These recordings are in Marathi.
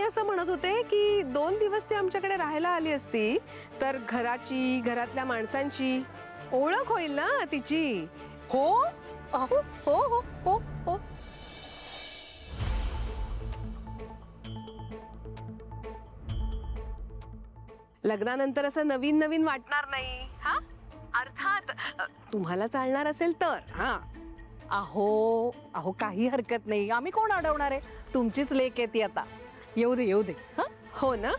असं म्हणत होते की 2 दिवस ती आमच्याकडे राहायला आली असती तर घराची, घरातल्या माणसांची ओळख होईल ना तिची. हो अहो हो हो हो हो. लग्नानंतर असं नवीन नवीन वाटणार नाही. हा अर्थात तुम्हाला चालणार असेल तर. हा अहो अहो काही हरकत नाही, आम्ही कोण अडवणार आहे, तुमचीच लेक आहे ती. आता येऊ दे येऊ दे. हा हो ना.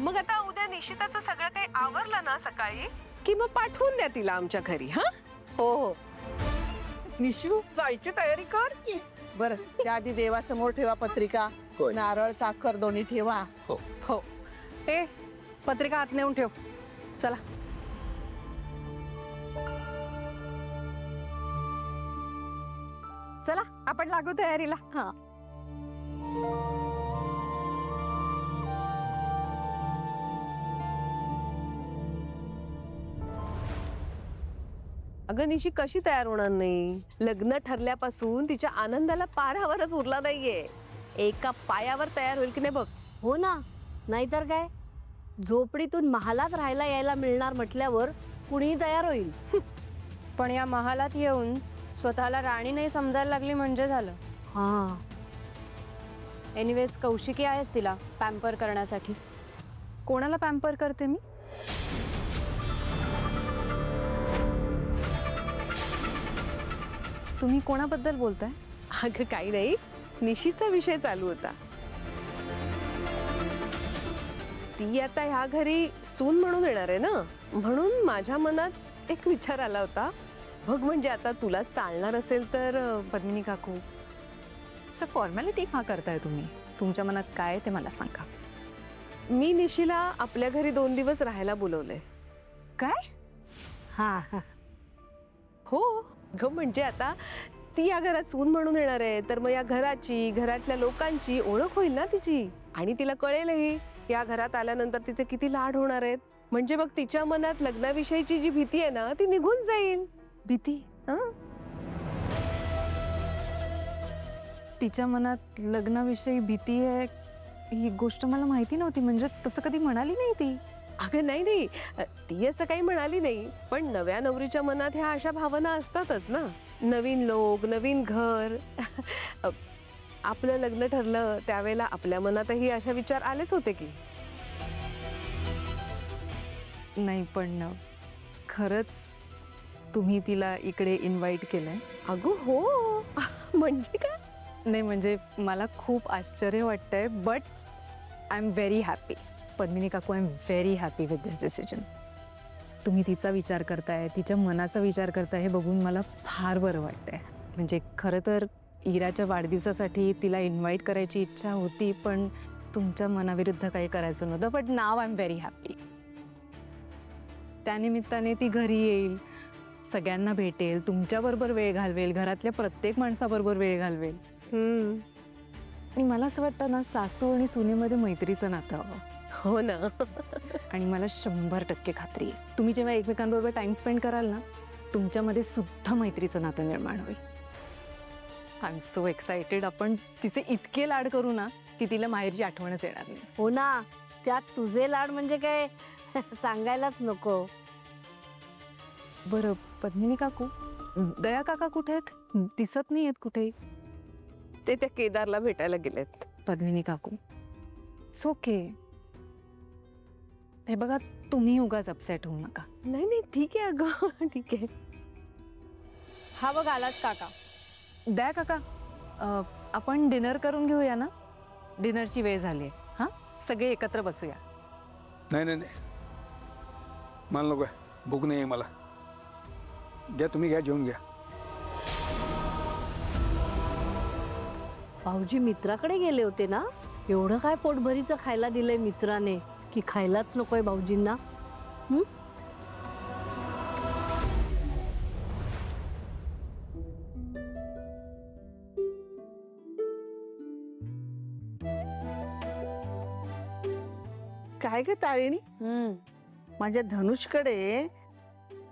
मग आता उद्या निशिताचं सगळं काही आवरलं ना सकाळी की मग पाठवून द्या तिला आमच्या घरी. हा हो हो. निशू जायची तयारी कर. बर त्याआधी देवासमोर ठेवा पत्रिका, नारळ साखर दोन्ही ठेवा. हो हो. ए पत्रिका आत नेऊन ठेव. चला. चला आपण लागू तयारीला. हा अगं निशी कशी तयार होणार नाही. लग्न ठरल्यापासून तिच्या आनंदाला पारावरच उरला नाहीये. एका पायावर तयार होईल की नाही बघ. हो ना, नाहीतर काय. झोपडीतून महालात राहायला यायला मिळणार म्हटल्यावर कुणीही तयार होईल. पण या महालात येऊन स्वतःला राणी नाही समजायला लागली म्हणजे झालं. हा एनिवेज कौशिकी आहेस तिला पॅम्पर करण्यासाठी. कोणाला पॅम्पर करते मी? तुम्ही कोणाबद्दल बोलताय? अगं काही नाही, निशीचा विषय चालू होता. ती आता ह्या घरी सून म्हणून येणार आहे ना, म्हणून माझ्या मनात एक विचार आला होता. बघ म्हणजे आता तुला चालणार असेल तर. पद्मिनी काकू, असं फॉर्मॅलिटी का करताय तुम्ही? तुमच्या मनात काय आहे ते मला सांगा. मी निशीला आपल्या घरी 2 दिवस राहायला बोलवलंय. काय? हा हा. हो ग, म्हणजे आता ती या घरात सून म्हणून येणार आहे तर मग या घराची, घरातल्या लोकांची ओळख होईल ना तिची. आणि तिला कळेलही या घरात आल्यानंतर तिचे किती लाड होणार आहेत. म्हणजे मग तिच्या मनात लग्नाविषयीची जी भीती आहे ना ती निघून जाईल. भीती? तिच्या मनात लग्नाविषयी भीती आहे ही गोष्ट मला माहिती नव्हती. म्हणजे तसं कधी म्हणाली नाही ती. अगं नाही नाही, ती असं काही म्हणाली नाही. पण नव्या नवरीच्या मनात ह्या अशा भावना असतातच ना. नवीन लोक, नवीन घर. आपलं लग्न ठरलं त्यावेळेला आपल्या मनातही अशा विचार आलेच होते की. नाही पण खरंच तुम्ही तिला इकडे इन्व्हाइट केलंय? अगं हो. म्हणजे काय? नाही म्हणजे मला खूप आश्चर्य वाटतंय. But I am very happy. Padmini काकू, I am very happy with this decision. तुम्ही तिचा विचार करताय, तिच्या मनाचा विचार करताय, हे बघून मला फार बरं वाटतंय. म्हणजे खरं तर इराच्या वाढदिवसासाठी तिला इन्व्हाइट करायची इच्छा होती, पण तुमच्या मनाविरुद्ध काही करायचं नव्हतं. But now I am very happy. त्यानिमित्ताने ती घरी येईल, सगळ्यांना भेटेल, तुमच्याबरोबर वेळ घालवेल, घरातल्या प्रत्येक माणसाबरोबर वेळ घालवेल. आणि मला असं वाटतं ना, सासू आणि सुनेमध्ये मैत्रीचं नातं हवं. हो ना. आणि मला 100% खात्री आहे तुम्ही जेव्हा एकमेकांबरोबर टाइम स्पेंड कराल ना, तुमच्यामध्ये सुद्धा मैत्रीचं नातं निर्माण होईल. I am so excited. आपण तिचे इतके लाड करू ना की तिला माहेरची आठवणच येणार नाही. हो ना, त्यात तुझे लाड म्हणजे काय सांगायलाच नको. बरं पद्मिनी काकू, दया काका कुठे आहेत? दिसत नाही आहेत कुठे. ते त्या केदारला भेटायला गेलेत. पद्मिनी काकू, इट्स ओके. हे बघा, तुम्ही उगाच अपसेट होऊ नका. नाही नाही ठीक आहे अगं, ठीक आहे. हा बघ आलाच काका. दया काका, आपण डिनर करून घेऊया ना. डिनरची वेळ झाली आहे. हां, सगळे एकत्र बसूया. नाही नाही नाही, मला नको आहे, भूक नाही आहे मला. घ्या तुम्ही, घ्या, जेवून घ्या. भाऊजी मित्राकडे गेले होते ना. एवढं काय पोटभरीचं खायला दिलंय मित्राने की खायलाच नकोय भाऊजींना. काय ग तारिणी, माझ्या धनुषकडे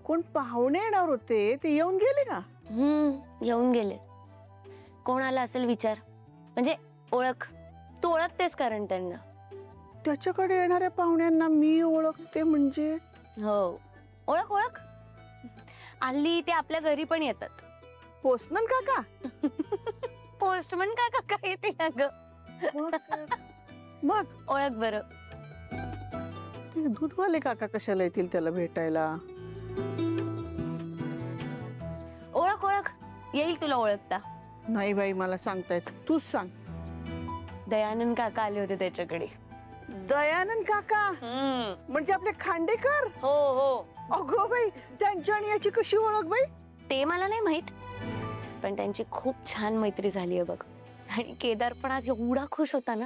कोण पाहुणे येणार होते, ते येऊन गेले का? येऊन गेले. कोण आला असेल विचार, म्हणजे ओळख. तू ओळखतेस कारण त्यांना. त्याच्याकडे येणाऱ्या पाहुण्यांना मी ओळखते म्हणजे? हो, ओळख ओळख. हल्ली ते आपल्या घरी पण येतात. पोस्टमन काका? पोस्टमन काका काय येते ना ग. मग ओळख बरं. ते दूधवाले काका कशाला येतील त्याला भेटायला? ओळख ओळख, येईल तुला ओळखता. नाही बाई, मला सांगतायत, तूच सांग. दयानंद काका आले होते त्याच्याकडे. दयानंद काका म्हणजे आपले खांडेकर? हो हो. अगो बाई, त्यांची आणि याची कशी ओळख बाई? ते मला नाही माहित, पण त्यांची खूप छान मैत्री झाली आहे बघ. आणि केदार पण आज एवढा खुश होता ना,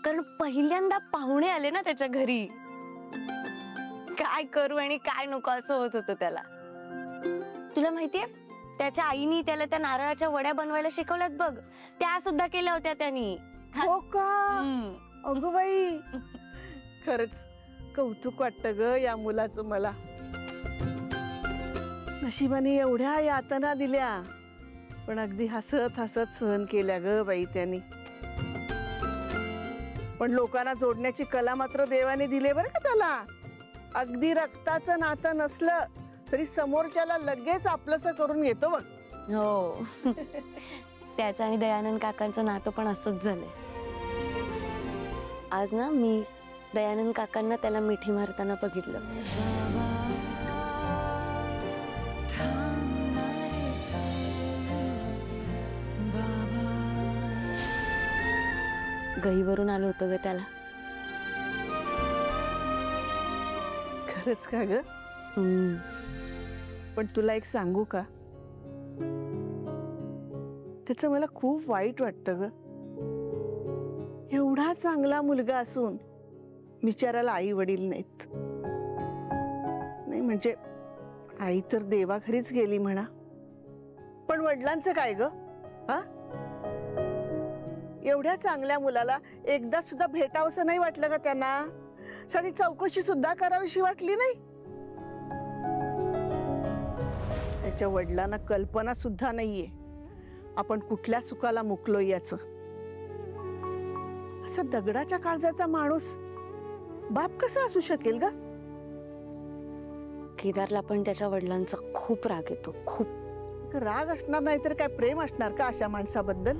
कारण पहिल्यांदा पाहुणे आले ना त्याच्या घरी. काय करू आणि काय नको असं होत होतं त्याला. तुला माहितीये, त्याच्या आईनी त्याला त्या नारळाच्या वड्या बनवायला शिकवल्यात बघ. त्या सुद्धा केल्या होत्या त्यांनी. हो का? अगो बाई, खरंच कौतुक वाटतं ग या मुलाचं मला. नशिबाने एवढ्या यातना दिल्या, पण अगदी हसत हसत सहन केल्या ग बाई त्यांनी. पण लोकांना जोडण्याची कला मात्र देवाने दिले बरं का त्याला. अगदी रक्ताचं नातं नसलं तरी समोरच्याला लगेच आपलंसं करून घेतो बघ. हो. त्याचं आणि दयानंद काकांचं नातं पण असंच झालंय. आज ना मी दयानंद काकांना त्याला मिठी मारताना बघितलं. गहीवरून आलं होतं ग त्याला. खरंच का ग? पण तुला एक सांगू का, त्याचं मला खूप वाईट वाटतं ग. एवढा चांगला मुलगा असून बिचाराला आई वडील नाहीत. नाही म्हणजे आई तर देवाघरीच गेली म्हणा, पण वडिलांचं काय ग? हा, एवढ्या चांगल्या मुलाला एकदा सुद्धा भेटावंसं नाही वाटलं का त्यांना? साधी चौकशी सुद्धा करावीशी वाटली नाही? त्याच्या वडिलांना कल्पना सुद्धा नाहीये आपण कुठल्या सुखाला मुकलोय याचं. असा दगडाच्या काळजाचा माणूस बाप कसा असू शकेल ग? केदारला पण त्याच्या वडिलांचा खूप राग येतो, खूप. राग असणार नाही तर काय प्रेम असणार का अशा माणसाबद्दल?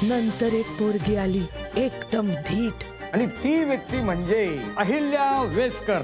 नंतर एक पोरगी आली एकदम धीट, आणि ती व्यक्ती म्हणजे अहिल्या वेसकर.